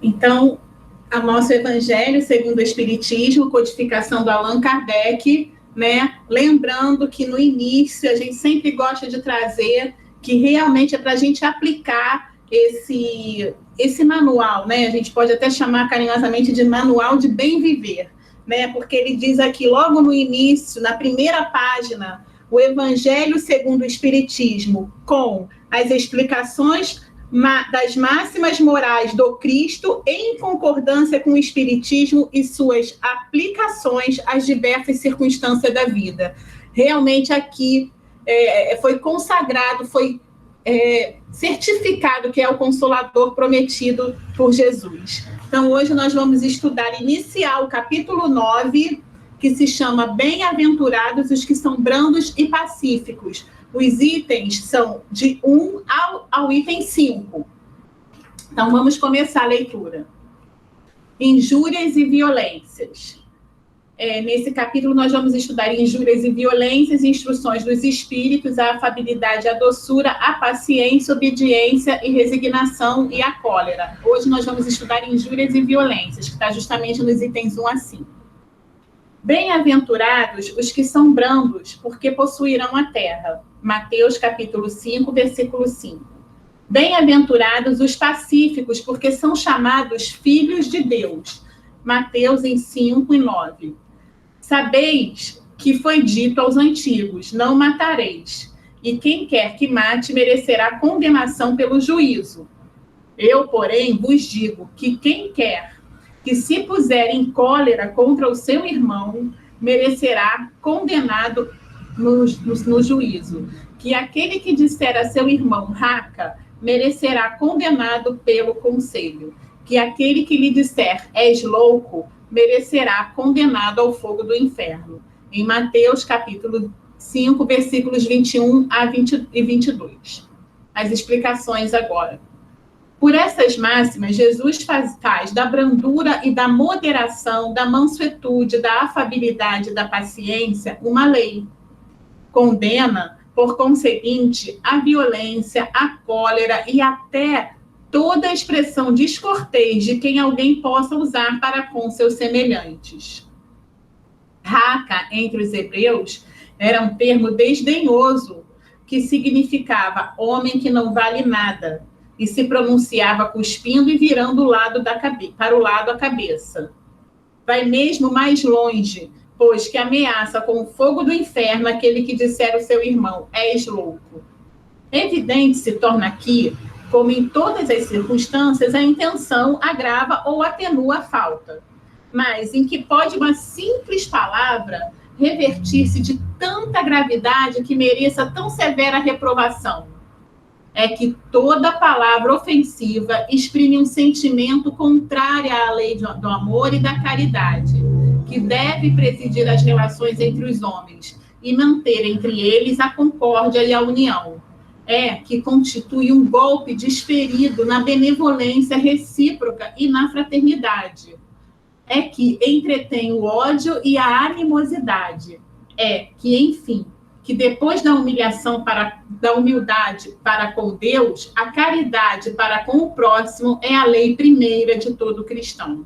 Então, o nosso Evangelho segundo o Espiritismo, codificação do Allan Kardec, né? Lembrando que no início a gente sempre gosta de trazer que realmente é para a gente aplicar esse manual, né? A gente pode até chamar carinhosamente de manual de bem viver, né? Porque ele diz aqui logo no início, na primeira página, o Evangelho segundo o Espiritismo, com as explicações das máximas morais do Cristo em concordância com o Espiritismo e suas aplicações às diversas circunstâncias da vida. Realmente aqui foi consagrado, foi certificado que é o Consolador prometido por Jesus. Então, hoje nós vamos iniciar o capítulo 9, que se chama Bem-aventurados os que são brandos e pacíficos. Os itens são de 1 ao item 5. Então, vamos começar a leitura. Injúrias e violências. Nesse capítulo, nós vamos estudar injúrias e violências, instruções dos espíritos, a afabilidade, a doçura, a paciência, a obediência e resignação e a cólera. Hoje nós vamos estudar injúrias e violências, que está justamente nos itens 1 a 5. Bem-aventurados os que são brandos, porque possuirão a terra. Mateus, capítulo 5, versículo 5. Bem-aventurados os pacíficos, porque são chamados filhos de Deus. Mateus, em 5 e 9. Sabeis que foi dito aos antigos, não matareis, e quem quer que mate merecerá condenação pelo juízo. Eu, porém, vos digo que quem quer que se puser em cólera contra o seu irmão, merecerá condenado no juízo. Que aquele que disser a seu irmão raca, merecerá condenado pelo conselho. Que aquele que lhe disser és louco, merecerá condenado ao fogo do inferno. Em Mateus, capítulo 5, versículos 21 a 22. As explicações agora. Por essas máximas, Jesus faz da brandura e da moderação, da mansuetude, da afabilidade e da paciência uma lei. Condena, por conseguinte, a violência, a cólera e até toda a expressão descortês de quem alguém possa usar para com seus semelhantes. Raca, entre os hebreus, era um termo desdenhoso que significava homem que não vale nada, e se pronunciava cuspindo e virando para o lado a cabeça. Vai mesmo mais longe, pois que ameaça com o fogo do inferno aquele que disser ao seu irmão, és louco. Evidente se torna aqui, como em todas as circunstâncias, a intenção agrava ou atenua a falta, mas em que pode uma simples palavra revertir-se de tanta gravidade que mereça tão severa reprovação. É que toda palavra ofensiva exprime um sentimento contrário à lei do amor e da caridade, que deve presidir as relações entre os homens e manter entre eles a concórdia e a união. Que constitui um golpe desferido na benevolência recíproca e na fraternidade. Que entretém o ódio e a animosidade. Que, enfim, que depois da humildade para com Deus, a caridade para com o próximo é a lei primeira de todo cristão.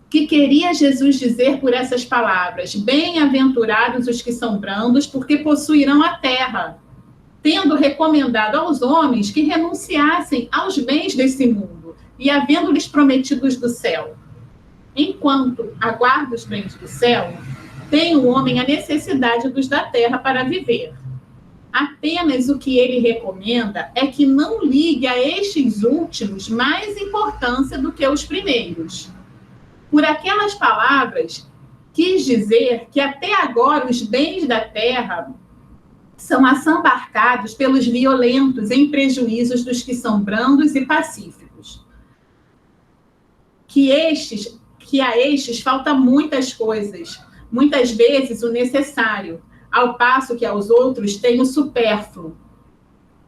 Que queria Jesus dizer por essas palavras? Bem-aventurados os que são brandos, porque possuirão a terra, tendo recomendado aos homens que renunciassem aos bens desse mundo e havendo-lhes prometidos do céu. Enquanto aguarda os bens do céu, tem o homem a necessidade dos da terra para viver. Apenas o que ele recomenda é que não ligue a estes últimos mais importância do que os primeiros. Por aquelas palavras, quis dizer que até agora os bens da terra são assambarcados pelos violentos em prejuízos dos que são brandos e pacíficos. Que a estes falta muitas coisas, muitas vezes o necessário, ao passo que aos outros tem o supérfluo.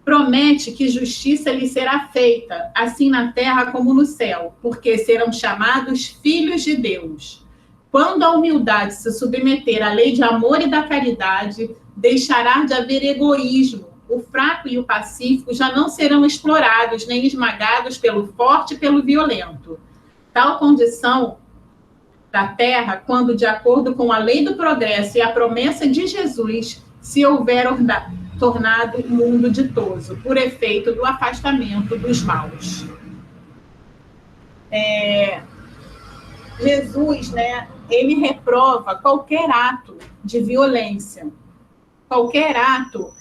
Promete que justiça lhe será feita, assim na terra como no céu, porque serão chamados filhos de Deus. Quando a humildade se submeter à lei de amor e da caridade, deixará de haver egoísmo, o fraco e o pacífico já não serão explorados nem esmagados pelo forte e pelo violento. Tal condição da Terra, quando, de acordo com a lei do progresso e a promessa de Jesus, se houver tornado o mundo ditoso, por efeito do afastamento dos maus. Jesus, né, ele reprova qualquer ato de violência, qualquer ato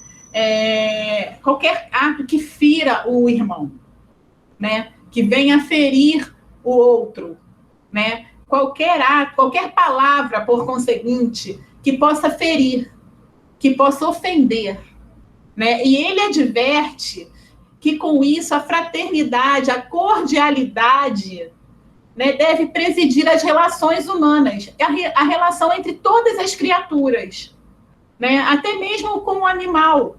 que fira o irmão, né, que venha ferir o outro, né, qualquer ato, qualquer palavra, por conseguinte, que possa ferir, que possa ofender, né, e ele adverte que com isso a fraternidade, a cordialidade, né, deve presidir as relações humanas, a relação entre todas as criaturas, né, até mesmo com o animal,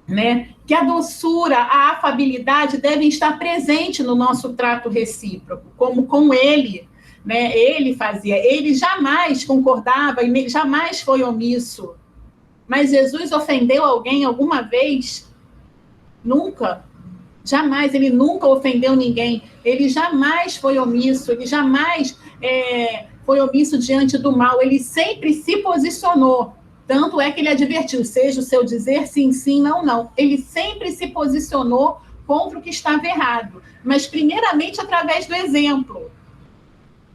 né, que a doçura, a afabilidade devem estar presentes no nosso trato recíproco, como com ele, né, ele fazia, ele jamais concordava e jamais foi omisso. Mas Jesus ofendeu alguém alguma vez? Nunca. Jamais, ele nunca ofendeu ninguém, ele jamais foi omisso, ele jamais foi omisso diante do mal, ele sempre se posicionou, tanto é que ele advertiu, seja o seu dizer sim, sim, não, não, ele sempre se posicionou contra o que estava errado, mas primeiramente através do exemplo,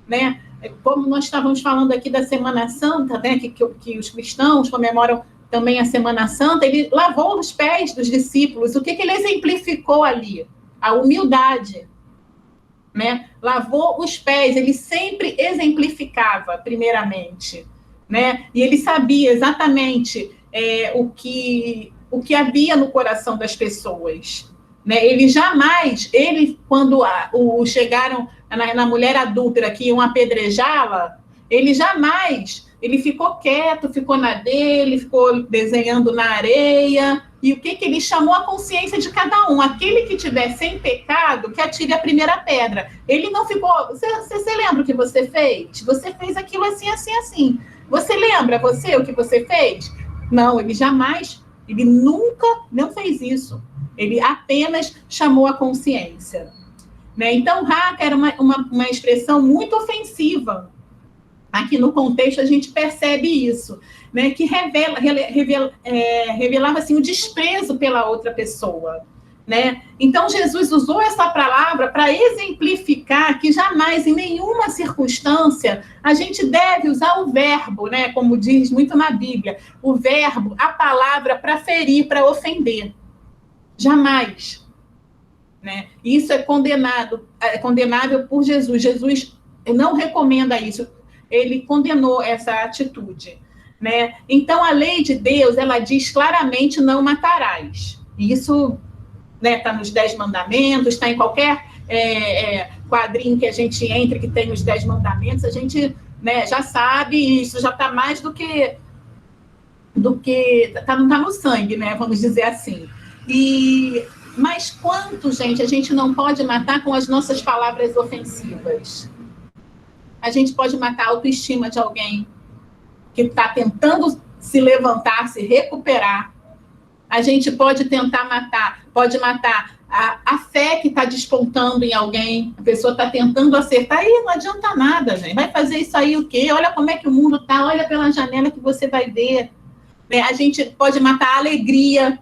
né? Como nós estávamos falando aqui da Semana Santa, né, que os cristãos comemoram também a Semana Santa, ele lavou os pés dos discípulos. O que ele exemplificou ali? A humildade, né? Lavou os pés, ele sempre exemplificava, primeiramente, né? E ele sabia exatamente o que havia no coração das pessoas, né? Quando chegaram na mulher adúltera que iam apedrejá-la, ele ficou quieto, ficou na dele, ficou desenhando na areia. E o que ele chamou a consciência de cada um? Aquele que tiver sem pecado, que atire a primeira pedra. Ele não ficou... Você lembra o que você fez? Você fez aquilo assim, assim, assim. Você lembra o que você fez? Não, ele nunca não fez isso. Ele apenas chamou a consciência, né? Então, raca era uma expressão muito ofensiva. Aqui no contexto a gente percebe isso, né, que revelava assim, o desprezo pela outra pessoa, né? Então Jesus usou essa palavra para exemplificar que jamais, em nenhuma circunstância, a gente deve usar o verbo, né, como diz muito na Bíblia, o verbo, a palavra para ferir, para ofender. Jamais, né? Isso é condenável por Jesus. Jesus não recomenda isso. Ele condenou essa atitude, né? Então, a lei de Deus, ela diz claramente, não matarás. Isso, né, está nos 10 mandamentos, está em qualquer quadrinho que a gente entre, que tem os 10 mandamentos, a gente, né, já sabe, isso já está mais do que tá no sangue, né, vamos dizer assim. Mas quanto, gente, a gente não pode matar com as nossas palavras ofensivas? A gente pode matar a autoestima de alguém que está tentando se levantar, se recuperar. A gente pode matar a fé que está despontando em alguém. A pessoa está tentando acertar. Aí não adianta nada, gente. Vai fazer isso aí o quê? Olha como é que o mundo está, olha pela janela que você vai ver. Né? A gente pode matar a alegria,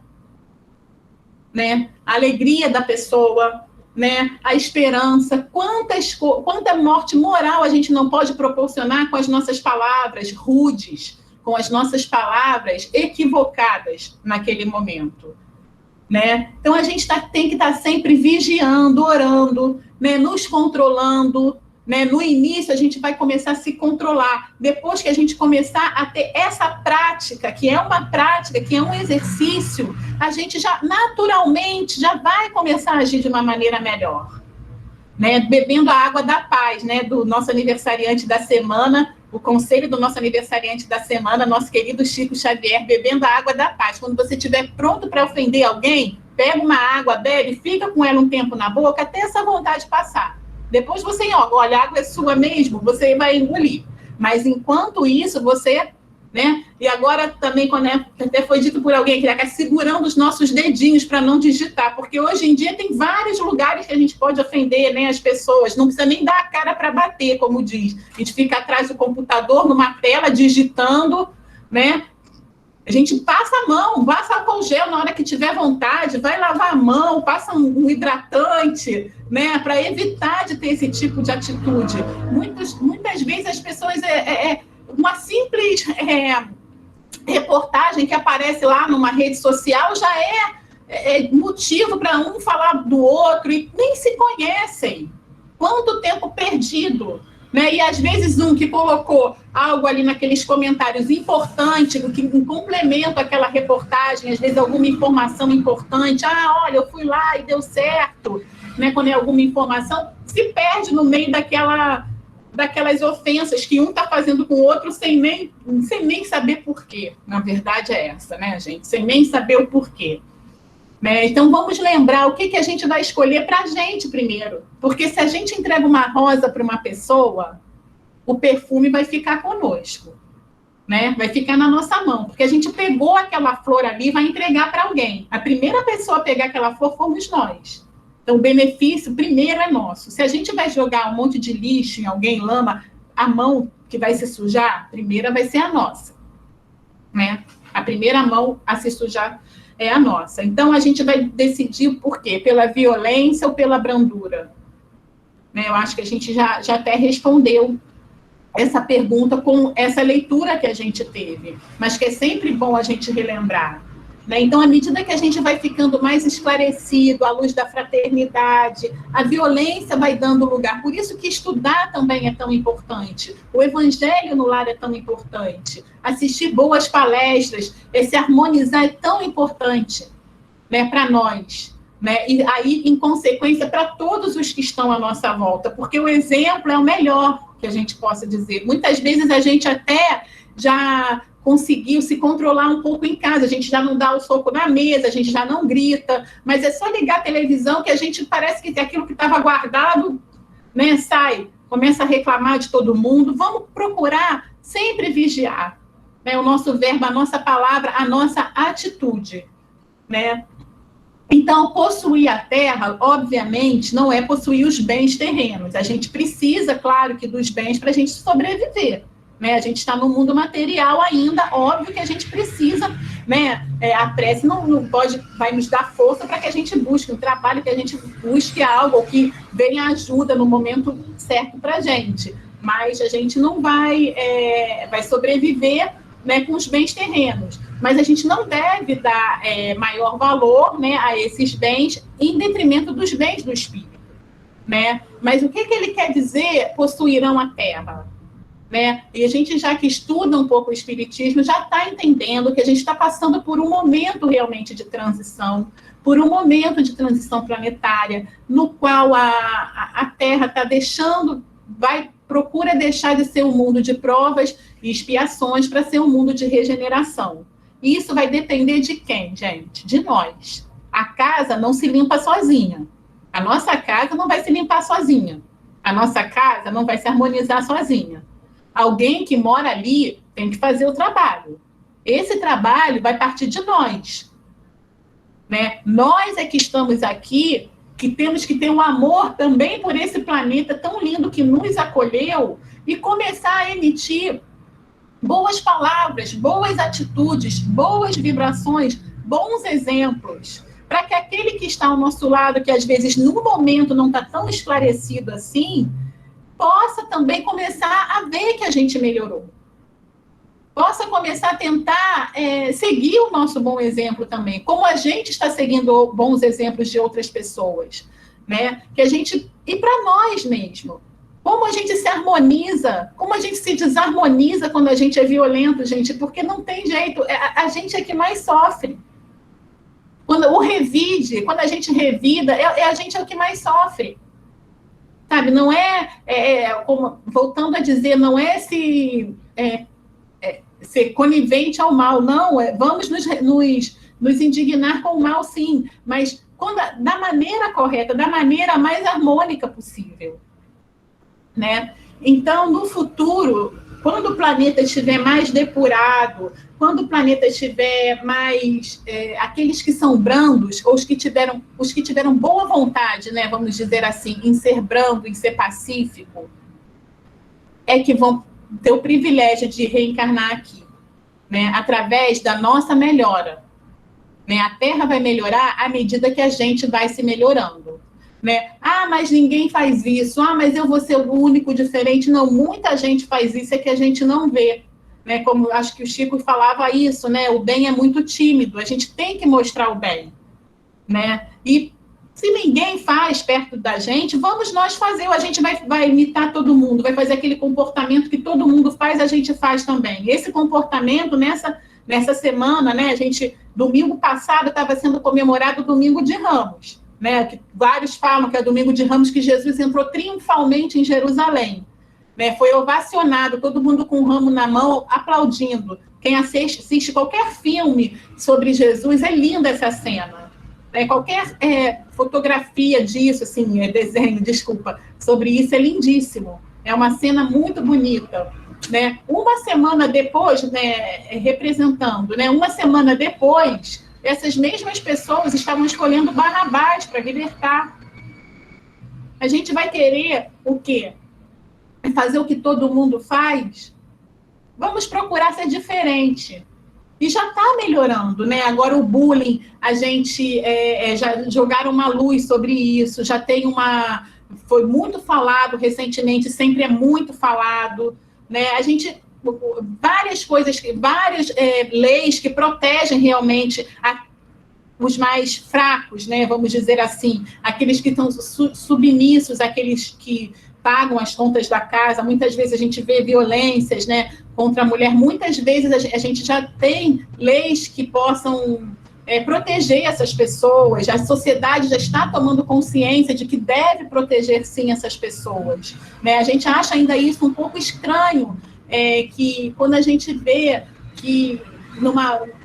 né? A alegria da pessoa, né, a esperança, quanta morte moral a gente não pode proporcionar com as nossas palavras rudes, com as nossas palavras equivocadas naquele momento, né? Então a gente tem que estar sempre vigiando, orando, né, nos controlando, né? No início a gente vai começar a se controlar, depois que a gente começar a ter essa prática, que é uma prática, que é um exercício, a gente já naturalmente já vai começar a agir de uma maneira melhor, né? Bebendo a água da paz, né? Do nosso aniversariante da semana, o conselho do nosso aniversariante da semana, nosso querido Chico Xavier, bebendo a água da paz. Quando você estiver pronto para ofender alguém, pega uma água, bebe, fica com ela um tempo na boca até essa vontade passar. Depois você, olha, a água é sua mesmo, você vai engolir. Mas enquanto isso, você né? E agora também, quando até foi dito por alguém que está segurando os nossos dedinhos para não digitar, porque hoje em dia tem vários lugares que a gente pode ofender, né, as pessoas, não precisa nem dar a cara para bater, como diz. A gente fica atrás do computador, numa tela, digitando, né? A gente passa a mão, passa álcool gel na hora que tiver vontade, vai lavar a mão, passa um hidratante, né, para evitar de ter esse tipo de atitude. Muitas vezes as pessoas, uma simples reportagem que aparece lá numa rede social já é motivo para um falar do outro e nem se conhecem. Quanto tempo perdido! Né? E às vezes um que colocou algo ali naqueles comentários importante, que em complemento àquela reportagem, às vezes alguma informação importante, olha, eu fui lá e deu certo, né? Quando é alguma informação, se perde no meio daquelas ofensas que um está fazendo com o outro sem nem saber por quê. Na verdade é essa, né, gente? Sem nem saber o porquê. Né? Então, vamos lembrar o que a gente vai escolher para a gente primeiro. Porque se a gente entrega uma rosa para uma pessoa, o perfume vai ficar conosco. Né? Vai ficar na nossa mão. Porque a gente pegou aquela flor ali e vai entregar para alguém. A primeira pessoa a pegar aquela flor fomos nós. Então, o benefício primeiro é nosso. Se a gente vai jogar um monte de lixo em alguém, lama, a mão que vai se sujar, a primeira vai ser a nossa. Né? A primeira mão a se sujar é a nossa. Então, a gente vai decidir por quê? Pela violência ou pela brandura? Né? Eu acho que a gente já até respondeu essa pergunta com essa leitura que a gente teve, mas que é sempre bom a gente relembrar. Né? Então, à medida que a gente vai ficando mais esclarecido, à luz da fraternidade, a violência vai dando lugar. Por isso que estudar também é tão importante. O evangelho no lar é tão importante. Assistir boas palestras, se harmonizar é tão importante, né, para nós. Né? E aí, em consequência, para todos os que estão à nossa volta, porque o exemplo é o melhor que a gente possa dizer. Muitas vezes a gente até já conseguiu se controlar um pouco em casa, a gente já não dá o soco na mesa, a gente já não grita, mas é só ligar a televisão que a gente parece que aquilo que estava guardado, né, sai, começa a reclamar de todo mundo. Vamos procurar sempre vigiar, né, o nosso verbo, a nossa palavra, a nossa atitude, né? Então, possuir a terra, obviamente, não é possuir os bens terrenos. A gente precisa, claro, que dos bens para a gente sobreviver. Né? A gente está no mundo material ainda, óbvio que a gente precisa, né? A prece não vai nos dar força para que a gente busque um trabalho, que a gente busque algo que venha ajuda no momento certo para a gente. Mas a gente não vai sobreviver, né, com os bens terrenos. Mas a gente não deve dar maior valor, né, a esses bens em detrimento dos bens do espírito. Né? Mas o que ele quer dizer, possuirão a terra? Né? E a gente, já que estuda um pouco o espiritismo, já está entendendo que a gente está passando por um momento realmente de transição, por um momento de transição planetária, no qual a Terra está procura deixar de ser um mundo de provas e expiações para ser um mundo de regeneração. E isso vai depender de quem, gente? De nós. A casa não se limpa sozinha. A nossa casa não vai se limpar sozinha. A nossa casa não vai se harmonizar sozinha. Alguém que mora ali tem que fazer o trabalho. Esse trabalho vai partir de nós. Né? Nós é que estamos aqui, que temos que ter um amor também por esse planeta tão lindo que nos acolheu e começar a emitir boas palavras, boas atitudes, boas vibrações, bons exemplos, para que aquele que está ao nosso lado, que às vezes no momento não está tão esclarecido assim, possa também começar a ver que a gente melhorou. Possa começar a tentar seguir o nosso bom exemplo também, como a gente está seguindo bons exemplos de outras pessoas, né? Que a gente, e para nós mesmo, como a gente se harmoniza, como a gente se desarmoniza quando a gente é violento, gente, porque não tem jeito, a gente é que mais sofre. Quando a gente revida, a gente é o que mais sofre. Sabe, não como, voltando a dizer, não é ser conivente ao mal, não, vamos nos indignar com o mal, sim, mas da maneira correta, da maneira mais harmônica possível. Né? Então, no futuro, Quando o planeta estiver mais depurado, quando o planeta estiver mais... aqueles que são brandos, ou os que tiveram boa vontade, né, vamos dizer assim, em ser brando, em ser pacífico, é que vão ter o privilégio de reencarnar aqui, né, através da nossa melhora. Né? A Terra vai melhorar à medida que a gente vai se melhorando. Né? Ah, mas ninguém faz isso. Ah, mas eu vou ser o único diferente. Não, muita gente faz isso, é que a gente não vê. Né? Como acho que o Chico falava isso, né? O bem é muito tímido, a gente tem que mostrar o bem. Né? E se ninguém faz perto da gente, vamos nós fazer. A gente vai imitar todo mundo, vai fazer aquele comportamento que todo mundo faz, a gente faz também. Esse comportamento, nessa semana, né? Domingo passado estava sendo comemorado o Domingo de Ramos. Né, que vários falam que é Domingo de Ramos, que Jesus entrou triunfalmente em Jerusalém. Né, foi ovacionado, todo mundo com um ramo na mão, aplaudindo. Quem assiste qualquer filme sobre Jesus, é linda essa cena. Né, qualquer fotografia disso, assim, desenho, desculpa, sobre isso é lindíssimo. É uma cena muito bonita. Né? Uma semana depois, né, representando, né, uma semana depois... essas mesmas pessoas estavam escolhendo Barrabás para libertar. A gente vai querer o quê? Fazer o que todo mundo faz? Vamos procurar ser diferente. E já está melhorando, né? Agora o bullying, a gente já jogaram uma luz sobre isso, já tem foi muito falado recentemente, sempre é muito falado, né? A gente... várias coisas, várias leis que protegem realmente os mais fracos, né, vamos dizer assim, aqueles que estão submissos, aqueles que pagam as contas da casa. Muitas vezes a gente vê violências, né, contra a mulher. Muitas vezes a gente já tem leis que possam proteger essas pessoas. A sociedade já está tomando consciência de que deve proteger, sim, essas pessoas. Né? A gente acha ainda isso um pouco estranho, que quando a gente vê que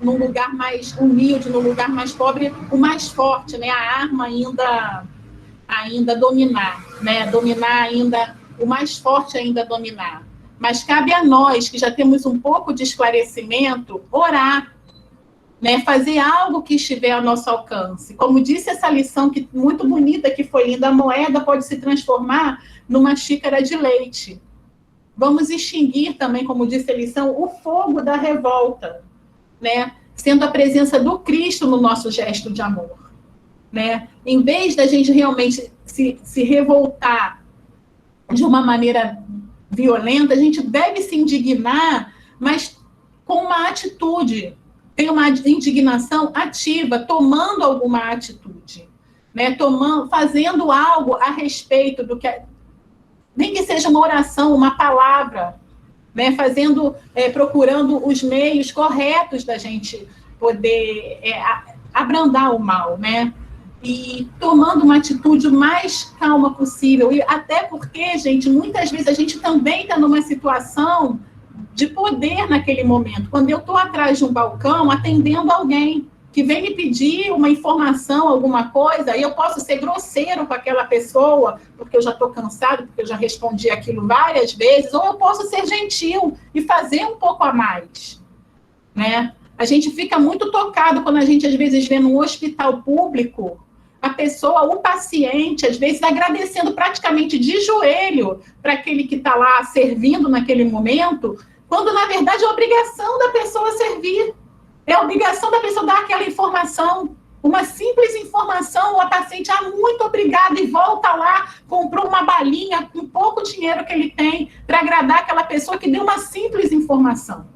num lugar mais humilde, num lugar mais pobre, o mais forte, né? A arma ainda dominar, né? Dominar ainda, o mais forte ainda dominar. Mas cabe a nós, que já temos um pouco de esclarecimento, orar, né? Fazer algo que estiver ao nosso alcance. Como disse essa lição muito bonita, que foi linda, a moeda pode se transformar numa xícara de leite. Vamos extinguir também, como disse a lição, o fogo da revolta, né? Sendo a presença do Cristo no nosso gesto de amor. Né? Em vez da gente realmente se revoltar de uma maneira violenta, a gente deve se indignar, mas com uma atitude, tem uma indignação ativa, tomando alguma atitude, né? Fazendo algo a respeito do que... nem que seja uma oração, uma palavra, né? Procurando os meios corretos da gente poder abrandar o mal, né? E tomando uma atitude mais calma possível. E até porque, gente, muitas vezes a gente também está numa situação de poder naquele momento. Quando eu estou atrás de um balcão atendendo alguém que vem me pedir uma informação, alguma coisa, e eu posso ser grosseiro com aquela pessoa, porque eu já estou cansado, porque eu já respondi aquilo várias vezes, ou eu posso ser gentil e fazer um pouco a mais, né? A gente fica muito tocado quando a gente, às vezes, vê num hospital público a pessoa, o paciente, às vezes, agradecendo praticamente de joelho para aquele que está lá servindo naquele momento, quando, na verdade, é obrigação da pessoa servir. É a obrigação da pessoa dar aquela informação, uma simples informação, o paciente, muito obrigada, e volta lá, comprou uma balinha com pouco dinheiro que ele tem para agradar aquela pessoa que deu uma simples informação.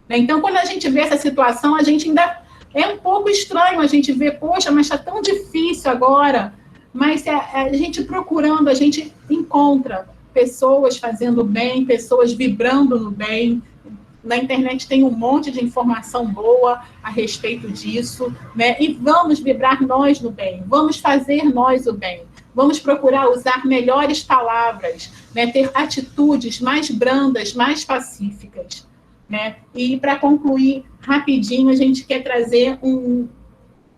Então, quando a gente vê essa situação, a gente ainda é um pouco estranho, a gente vê, poxa, mas está tão difícil agora, mas a gente procurando, a gente encontra pessoas fazendo bem, pessoas vibrando no bem. Na internet tem um monte de informação boa a respeito disso, né? E vamos vibrar nós no bem, vamos fazer nós o bem, vamos procurar usar melhores palavras, né? Ter atitudes mais brandas, mais pacíficas, né? E para concluir rapidinho, a gente quer trazer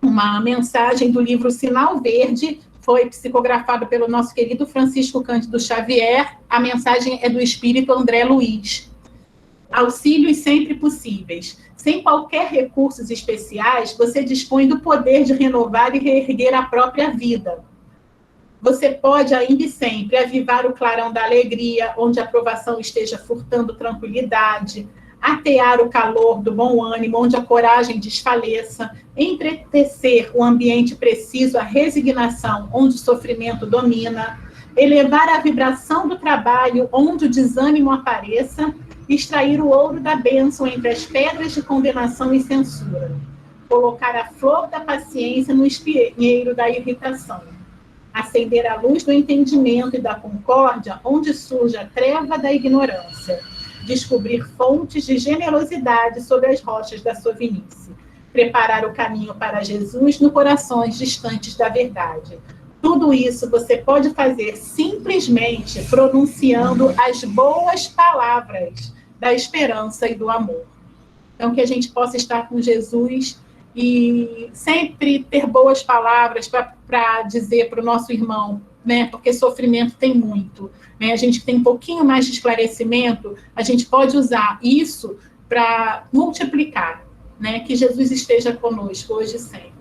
uma mensagem do livro Sinal Verde, foi psicografado pelo nosso querido Francisco Cândido Xavier. A mensagem é do espírito André Luiz. Auxílios sempre possíveis. Sem qualquer recursos especiais, você dispõe do poder de renovar e reerguer a própria vida. Você pode, ainda e sempre, avivar o clarão da alegria, onde a aprovação esteja furtando tranquilidade, atear o calor do bom ânimo, onde a coragem desfaleça, entretecer o ambiente preciso à resignação, onde o sofrimento domina, elevar a vibração do trabalho, onde o desânimo apareça, extrair o ouro da bênção entre as pedras de condenação e censura, colocar a flor da paciência no espinheiro da irritação, acender a luz do entendimento e da concórdia, onde surge a treva da ignorância, descobrir fontes de generosidade sobre as rochas da sovinice, preparar o caminho para Jesus no corações distantes da verdade. Tudo isso você pode fazer simplesmente pronunciando as boas palavras da esperança e do amor. Então, que a gente possa estar com Jesus e sempre ter boas palavras para dizer para o nosso irmão, né? Porque sofrimento tem muito, né? A gente tem um pouquinho mais de esclarecimento, a gente pode usar isso para multiplicar, né? Que Jesus esteja conosco hoje e sempre.